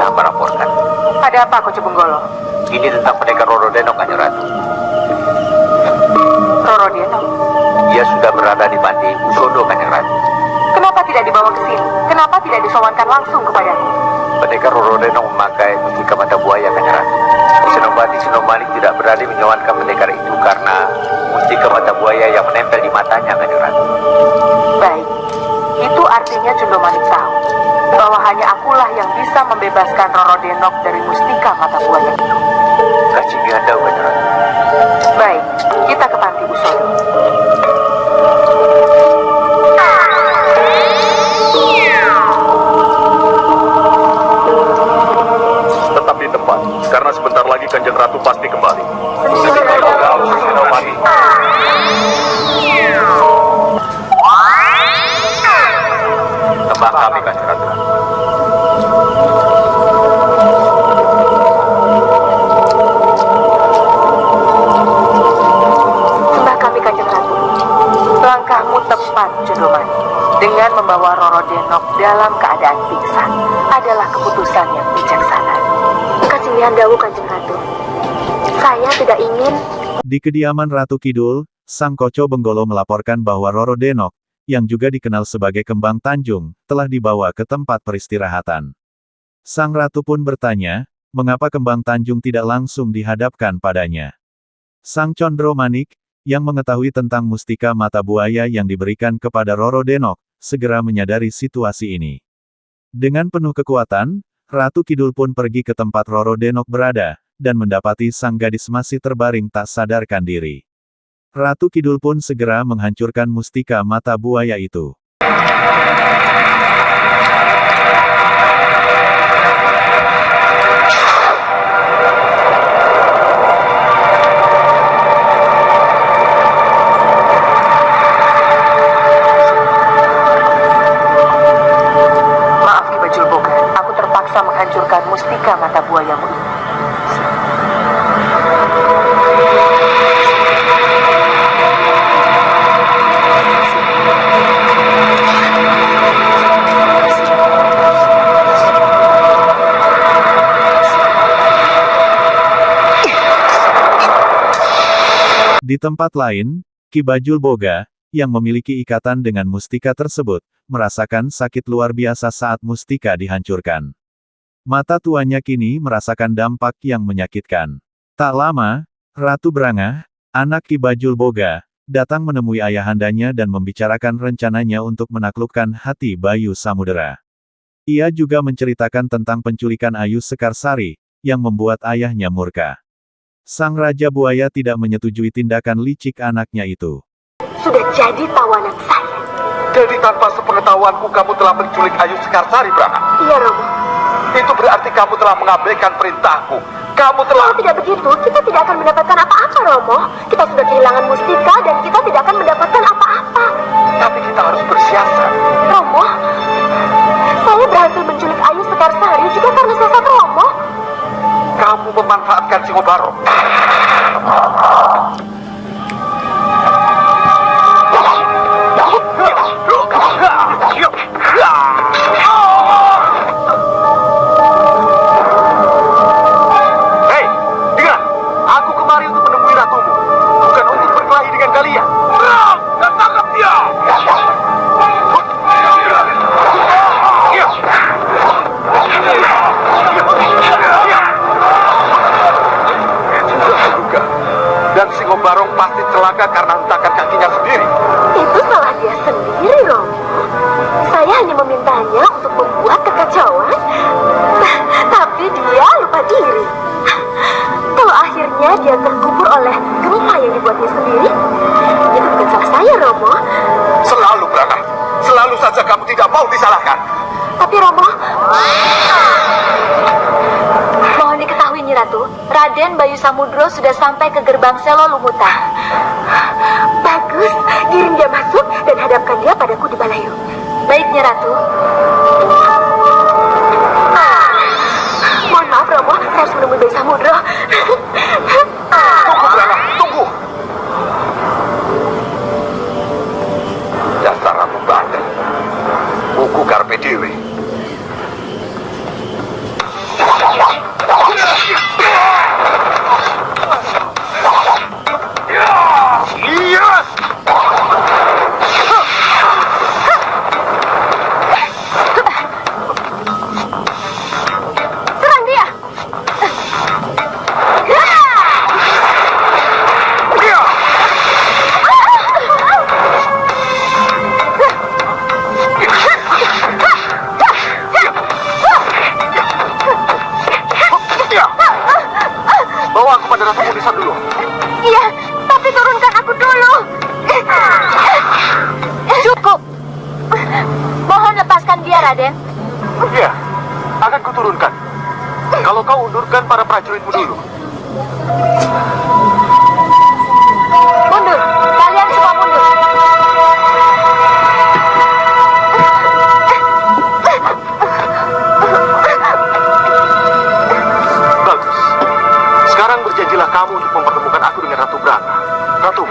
hamba laporkan. Ada apa, Koco Benggolo? Ini tentang pendekar Roro Denok, Kanjeng Ratu. Roro Denok? Dia sudah berada di Panti Usodo, Kanjeng Ratu. Kenapa tidak dibawa ke sini? Kenapa tidak disowankan langsung kepadaku? Pendekar Roro Denok memakai mustika mata buaya, Kanjeng Ratu. Senopati Sinomalik tidak berani menyowankan pendekar itu karena mustika mata buaya yang menempel di matanya, Kanjeng Ratu. Baik, itu artinya Cundomanik tahu bahwa hanya akulah yang bisa membebaskan Roro Denok dari mustika mata buaya itu. Kasih Anda, Kanjeng Ratu. Baik, kita ke Panti Usodo. Tetap di tempat, karena sebentar lagi Kanjeng Ratu pasti kembali. Tembak kami, Kanjeng Ratu. Sembah kami, Kanjeng Ratu. Langkahmu tepat, Cundomanik. Dengan membawa Roro Denok dalam keadaan pingsan adalah keputusan yang bijaksana. Kasih Dawu, Kanjeng Ratu. Saya tidak ingin. Di kediaman Ratu Kidul, Sang Koco Benggolo melaporkan bahwa Roro Denok, yang juga dikenal sebagai Kembang Tanjung, telah dibawa ke tempat peristirahatan. Sang Ratu pun bertanya, mengapa Kembang Tanjung tidak langsung dihadapkan padanya. Sang Condro Manik, yang mengetahui tentang mustika mata buaya yang diberikan kepada Roro Denok, segera menyadari situasi ini. Dengan penuh kekuatan, Ratu Kidul pun pergi ke tempat Roro Denok berada, dan mendapati sang gadis masih terbaring tak sadarkan diri. Ratu Kidul pun segera menghancurkan mustika mata buaya itu. Maaf Ki Bajul Boga, aku terpaksa menghancurkan mustika mata buayamu ini. Di tempat lain, Ki Bajul Boga, yang memiliki ikatan dengan mustika tersebut, merasakan sakit luar biasa saat mustika dihancurkan. Mata tuanya kini merasakan dampak yang menyakitkan. Tak lama, Ratu Brangah, anak Ki Bajul Boga, datang menemui ayahandanya dan membicarakan rencananya untuk menaklukkan hati Bayu Samudera. Ia juga menceritakan tentang penculikan Ayu Sekarsari, yang membuat ayahnya murka. Sang Raja Buaya tidak menyetujui tindakan licik anaknya itu. Sudah jadi tawanan saya. Jadi tanpa sepengetahuanku kamu telah menculik Ayu Sekarsari, Brahma. Iya, Romo. Itu berarti kamu telah mengabaikan perintahku. Kamu telah... Kalau tidak begitu, kita tidak akan mendapatkan apa-apa, Romo. Kita sudah kehilangan mustika dan kita tidak akan mendapatkan apa-apa. Tapi kita harus bersiasat. Romo, saya berhasil menculik Ayu Sekarsari juga karena siasat Romo. Kamu memanfaatkan Singobaro. Hei, dengar. Aku kemari untuk menemui ratumu, bukan untuk berkelahi dengan kalian. Serang dan tangkap dia. Dan Singobarong pasti celaka karena hentakan kakinya sendiri. Itu salah dia sendiri, Romo. Saya hanya memintanya untuk membuat kekacauan, tapi dia lupa diri. Kalau akhirnya dia terkubur oleh gempa yang dibuatnya sendiri, itu bukan salah saya, Romo. Selalu, Brana. Selalu saja kamu tidak mau disalahkan. Tapi Romo, mohon diketahui Nyi Ratu, Raden Bayu Samudro sudah sampai ke gerbang Selo Lumuta. Bagus, giring dia masuk dan hadapkan dia padaku di Balayu. Baik Nyi Ratu. Mohon maaf Romo, saya harus menemui Bayu Samudro. Tunggu, Brana, tunggu. Dasar Ratu Bandel. Buku Karpe Dewi. Raden? Iya, akan kuturunkan. Kalau kau undurkan para prajuritmu dulu. Mundur! Kalian semua mundur! Bagus. Sekarang berjanjilah kamu untuk mempertemukan aku dengan Ratu Branga. Ratu.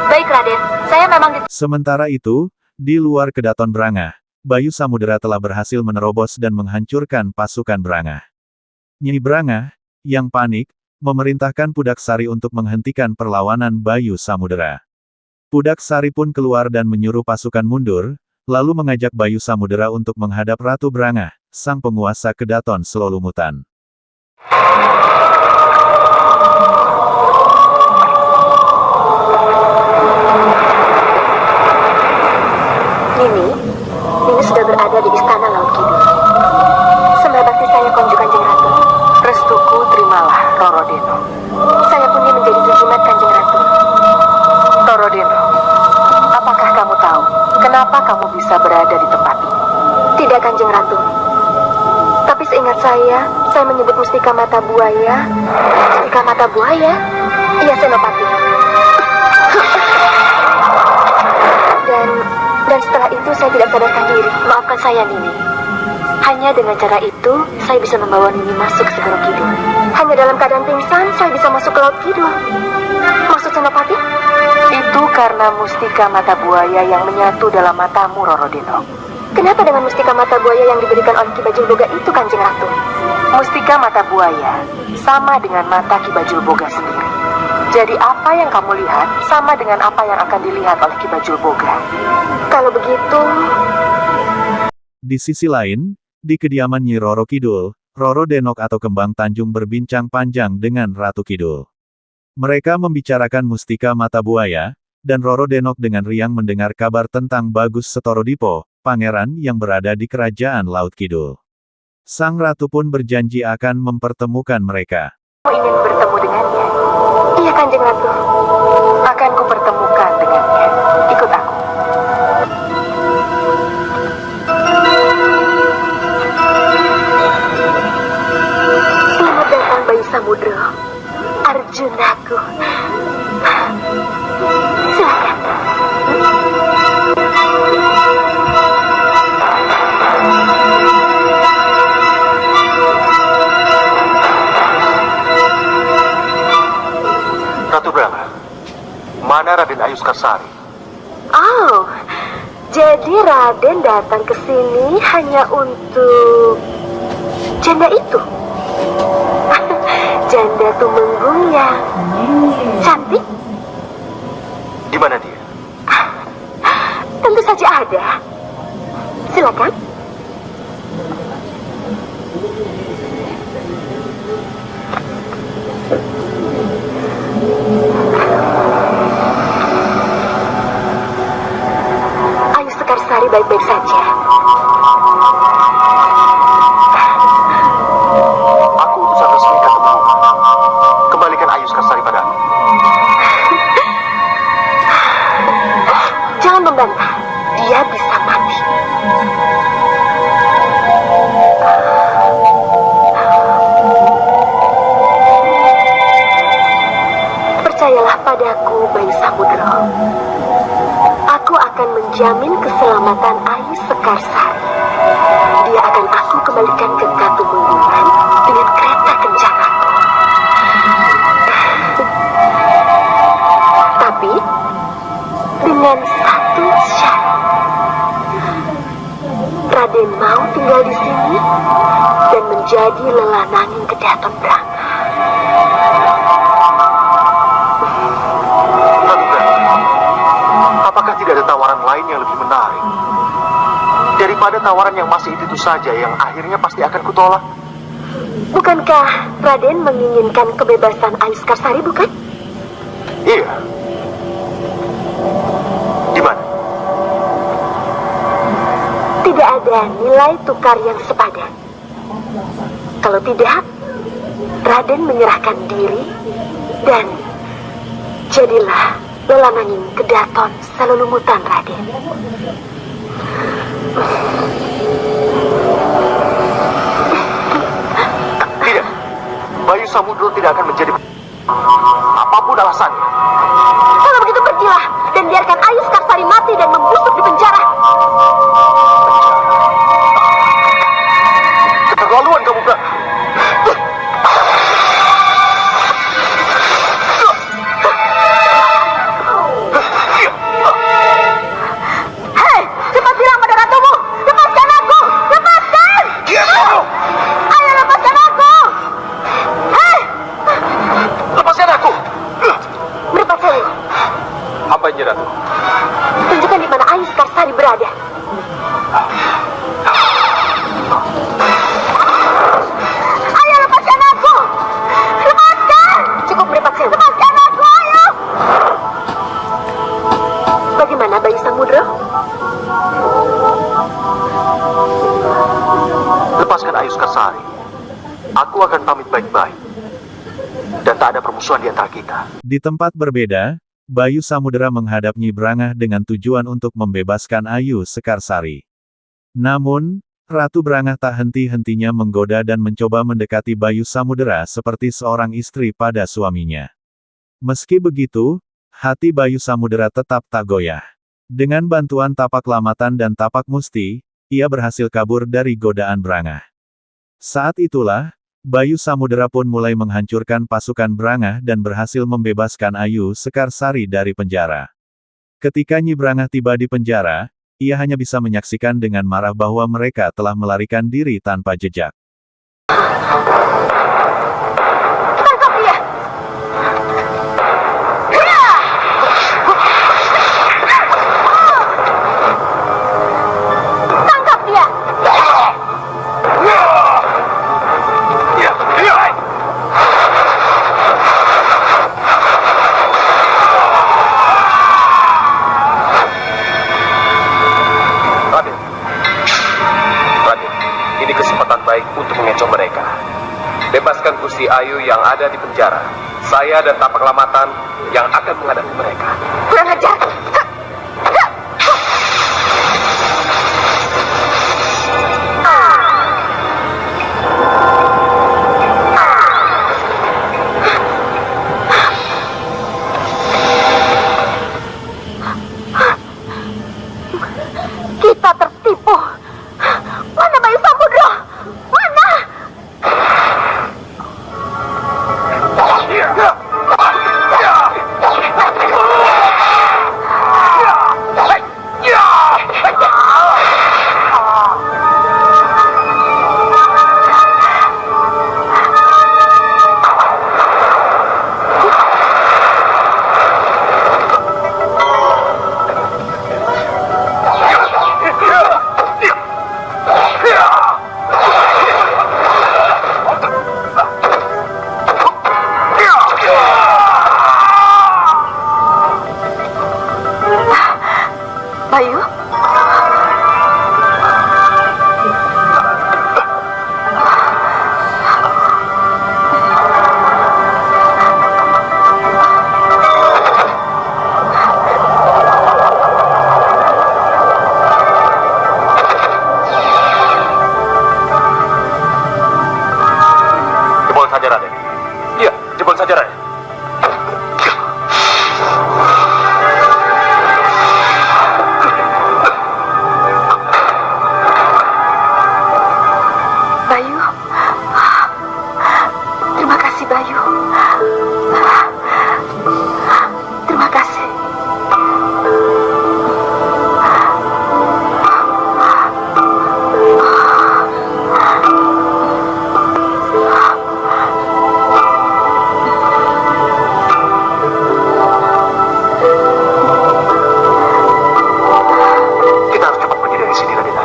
Baik, Raden. Saya memang Sementara itu, di luar Kedaton Branga, Bayu Samudera telah berhasil menerobos dan menghancurkan pasukan Branga. Nyi Branga, yang panik, memerintahkan Pudak Sari untuk menghentikan perlawanan Bayu Samudera. Pudak Sari pun keluar dan menyuruh pasukan mundur, lalu mengajak Bayu Samudera untuk menghadap Ratu Branga, sang penguasa Kedaton Selolumutan. Nini sudah berada di Istana Laut Kidul. Sembah bakti saya konjuk Kanjeng Ratu. restuku terimalah Roro Deno. Saya pun ingin menjadi jimat Kanjeng Ratu. Roro Deno, apakah kamu tahu kenapa kamu bisa berada di tempat ini? Tidak, Kanjeng Ratu. Tapi seingat saya menyebut mustika mata buaya. Mustika mata buaya? Iya, Senopati. Dan setelah itu saya tidak sadarkan diri. Maafkan saya, Nini. Hanya dengan cara itu, saya bisa membawa Nini masuk ke Segoro Kidul. Hanya dalam keadaan pingsan, saya bisa masuk ke Laut Kidul. Maksud Senopati? Itu karena mustika mata buaya yang menyatu dalam matamu, Roro Deno. Kenapa dengan mustika mata buaya yang diberikan oleh Ki Bajul Boga itu, Kanjeng Ratu? Mustika mata buaya sama dengan mata Ki Bajul Boga sendiri. Jadi apa yang kamu lihat sama dengan apa yang akan dilihat oleh Ki Bajul Boga. Kalau begitu... Di sisi lain, di kediaman Nyi Roro Kidul, Roro Denok atau Kembang Tanjung berbincang panjang dengan Ratu Kidul. Mereka membicarakan mustika mata buaya, dan Roro Denok dengan riang mendengar kabar tentang Bagus Setorodipo, pangeran yang berada di kerajaan Laut Kidul. Sang ratu pun berjanji akan mempertemukan mereka. Kamu ingin bertemu dengannya? Iya, Kanjeng Ratu. Akan kupertemukan dengannya. Ikut aku. Selamat datang, Bayu Samudro. Arjunaku. Silakan. Ratu Branga, mana Raden Ayuskarsari? Oh, jadi Raden datang ke sini hanya untuk janda itu. Janda Tumenggung yang cantik. Di mana dia? Tentu saja ada. Silakan. Ayu Sekarsari baik-baik saja. Aku utusan resmi Katumenggung. Kembalikan Ayuskarsari padaku. Jangan membantah. Dia bisa mati. Percayalah padaku, Bayu Samudro. Aku akan menjamin keselamatan Ayu Sekarsari. Dia akan aku kembalikan ke Katumenggungan dengan kereta kencanaku. Tapi dengan satu syarat. Raden mau tinggal di sini dan menjadi lelanangin Kedaton Branga. Ratu Branga, apakah tidak ada tawaran lain yang lebih menarik? Daripada tawaran yang masih itu saja yang akhirnya pasti akan kutolak. Bukankah Raden menginginkan kebebasan Ayu Sekarsari, bukan? Iya. Di mana? Tidak ada nilai tukar yang sepadan. Kalau tidak, Raden menyerahkan diri dan jadilah lelanangin Kedaton Selulumutan, Raden. Samudro tidak akan menjadi apapun alasannya. Kalau begitu pergilah dan biarkan Ayu Skarsari mati dan membusuk di penjara. Keterlaluan kamu, Bra. Hei, cepat bilang pada ratumu, lepaskan aku, lepaskan! Ayo lepaskan aku! Hei, Lepaskan aku. Merpati Sewu, Apa ini, Ratu? tunjukkan di mana Ayu Skarsari berada. Ayo lepaskan aku! Lepaskan! Cukup Merpati Sewu. Lepaskan aku, ayo! Bagaimana Bayu Samudro? Lepaskan Ayu Skarsari. Aku akan pamit baik-baik. Dan tak ada permusuhan di antara kita. Di tempat berbeda, Bayu Samudera menghadap Nyi Brangah dengan tujuan untuk membebaskan Ayu Sekarsari. Namun, Ratu Brangah tak henti-hentinya menggoda dan mencoba mendekati Bayu Samudera seperti seorang istri pada suaminya. Meski begitu, hati Bayu Samudera tetap tak goyah. Dengan bantuan tapak lamatan dan tapak musti, ia berhasil kabur dari godaan Brangah. Saat itulah, Bayu Samudera pun mulai menghancurkan pasukan Brangah dan berhasil membebaskan Ayu Sekarsari dari penjara. Ketika Nyi Brangah tiba di penjara, ia hanya bisa menyaksikan dengan marah bahwa mereka telah melarikan diri tanpa jejak. Tangkap dia! Ya! Tangkap dia! Raden, ini kesempatan baik untuk mengecoh mereka. Bebaskan Gusti Ayu yang ada di penjara. Saya dan tapak lamatan yang akan menghadapi mereka. Kurang ajar! Kita tertipu. Mana Bayu Samudro? Mana? Bayu? Jebol saja, Raden. Iya, jebol saja, Raden. Bayu? Terima kasih, Bayu. Terima kasih. Kita harus cepat pergi dari sini, Raden.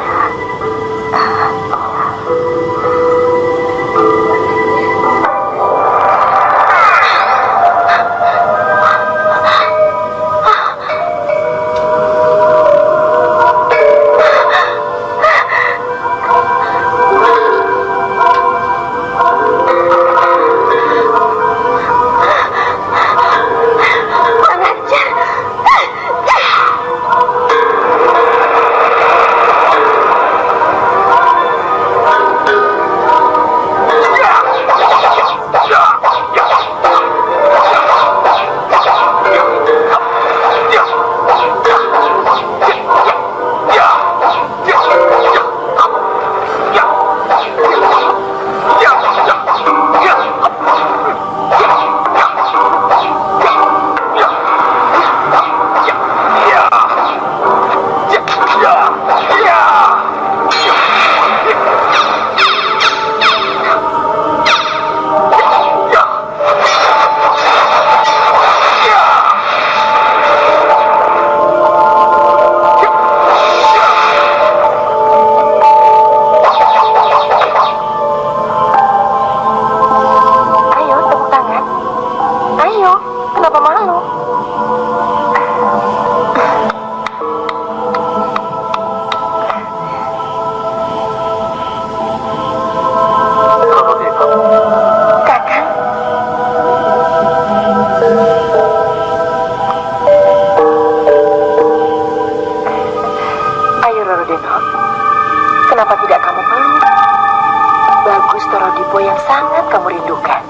Bagus Torodipo yang sangat kamu rindukan.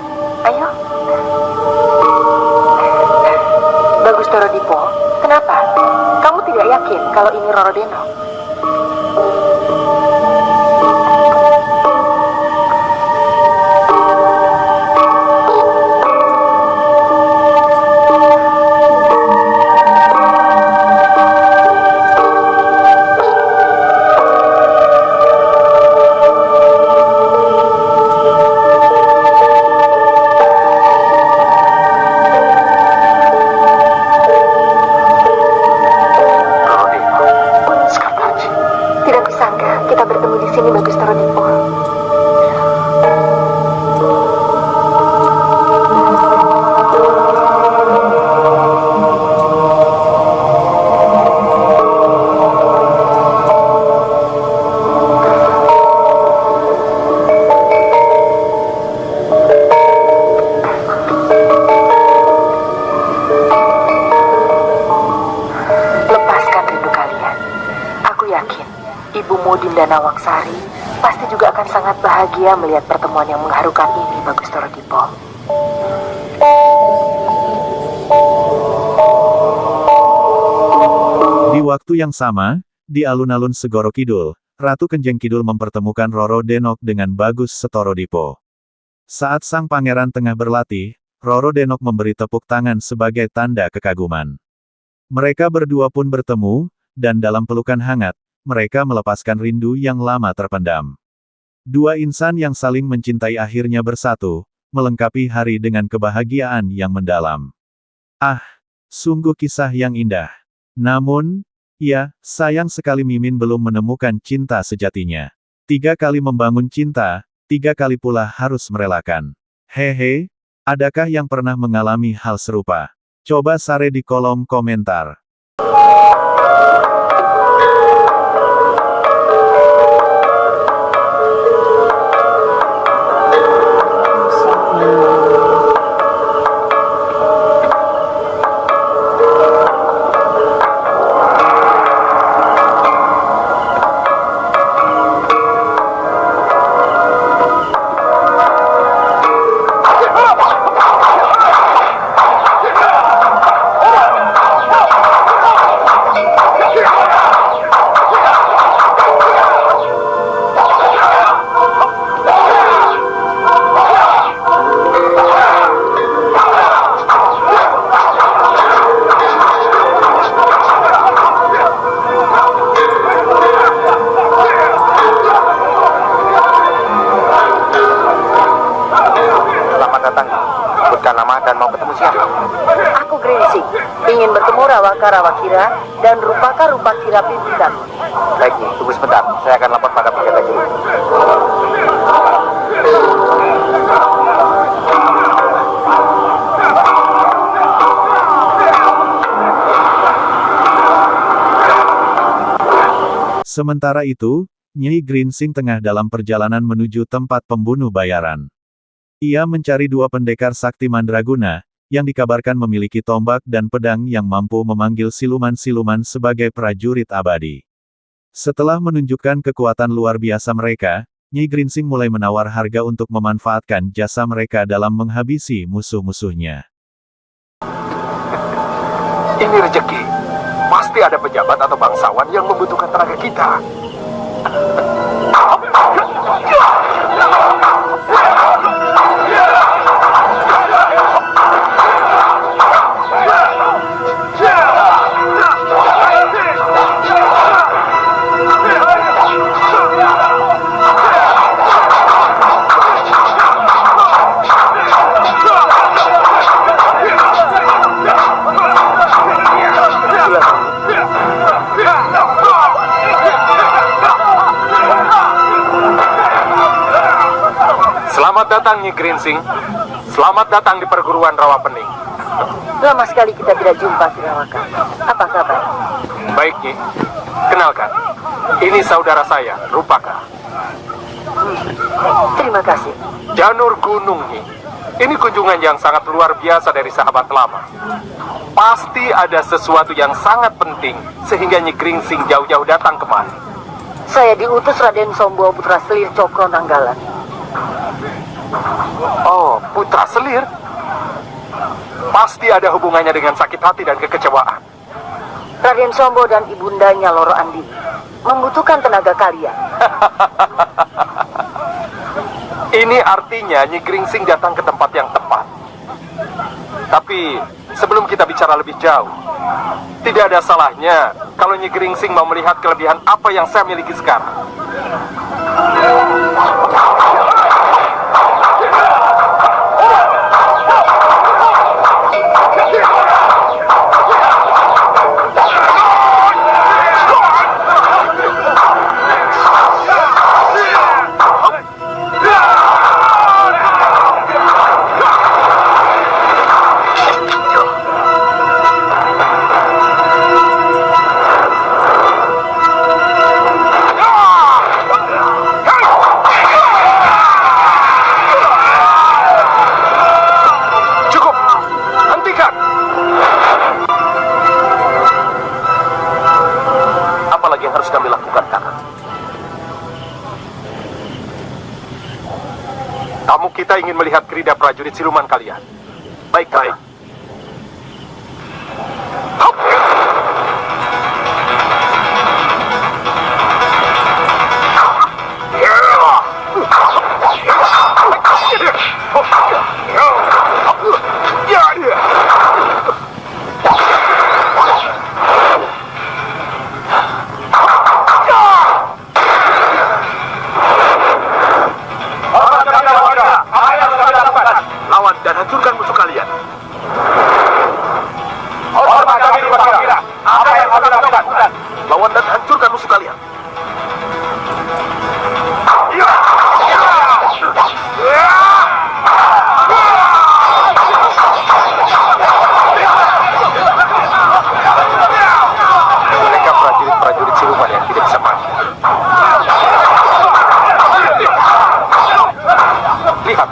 Ayo. Bagus Torodipo, kenapa? Kamu tidak yakin kalau ini Roro Denok? Dinda Nawangsari pasti juga akan sangat bahagia melihat pertemuan yang mengharukan ini, Bagus Torodipo. Di waktu yang sama, di alun-alun Segoro Kidul, Ratu Kenjeng Kidul mempertemukan Roro Denok dengan Bagus Setorodipo. Saat sang pangeran tengah berlatih, Roro Denok memberi tepuk tangan sebagai tanda kekaguman. Mereka berdua pun bertemu, dan dalam pelukan hangat, mereka melepaskan rindu yang lama terpendam. Dua insan yang saling mencintai akhirnya bersatu, melengkapi hari dengan kebahagiaan yang mendalam. Ah, sungguh kisah yang indah. Namun, ya, sayang sekali Mimin belum menemukan cinta sejatinya. 3 kali membangun cinta, 3 kali pula harus merelakan. Hehe, adakah yang pernah mengalami hal serupa? Coba share di kolom komentar. Aku Grinsing, ingin bertemu Rawaka Rawakira dan Rupaka Rupakira pimpinan. Baik, tunggu sebentar. Saya akan lapor pada penjaga juri. Sementara itu, Nyi Grinsing tengah dalam perjalanan menuju tempat pembunuh bayaran. Ia mencari 2 pendekar sakti mandraguna, yang dikabarkan memiliki tombak dan pedang yang mampu memanggil siluman-siluman sebagai prajurit abadi. Setelah menunjukkan kekuatan luar biasa mereka, Nyi Grinsing mulai menawar harga untuk memanfaatkan jasa mereka dalam menghabisi musuh-musuhnya. Ini rezeki. Pasti ada pejabat atau bangsawan yang membutuhkan tenaga kita. Selamat datang Nyi Grinsing. Selamat datang di perguruan Rawa Pening. Lama sekali kita tidak jumpa, Kirawaka. Apa kabar? Baik Nyi, kenalkan. Ini saudara saya, Rupaka. Terima kasih. Janur Gunung Nyi. Ini kunjungan yang sangat luar biasa dari sahabat lama. Pasti ada sesuatu yang sangat penting sehingga Nyi Grinsing jauh-jauh datang kemari. Saya diutus Raden Sombo Putra Selir Cokro Nanggalan. Oh, putra selir. Pasti ada hubungannya dengan sakit hati dan kekecewaan. Raden Sombo dan ibundanya Loro Andi membutuhkan tenaga kalian. Ini artinya Nyi Gringsing datang ke tempat yang tepat. Tapi sebelum kita bicara lebih jauh, tidak ada salahnya kalau Nyi Gringsing mau melihat kelebihan apa yang saya miliki sekarang. Kita ingin melihat kerida prajurit siluman kalian. Baik. Dan hancurkan musuh kalian. Hormat kami Lupakira. Apa yang kami lakukan? Lawan dan hancurkan musuh kalian. Mereka prajurit-prajurit siluman yang tidak bisa mati. Lihat.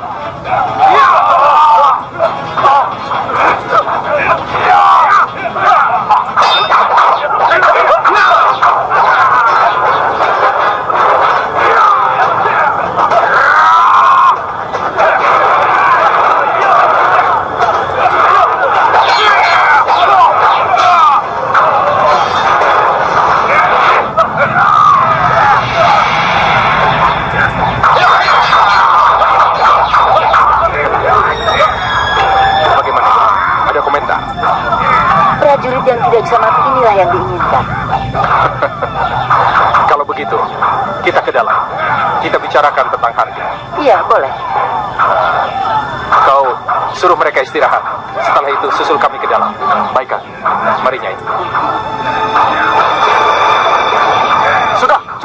Prajurit yang tidak bisa mati inilah yang diinginkan. Kalau begitu, kita ke dalam. Kita bicarakan tentang harga. Iya, boleh. Kau suruh mereka istirahat. Setelah itu susul kami ke dalam. Baiklah, mari Nyai.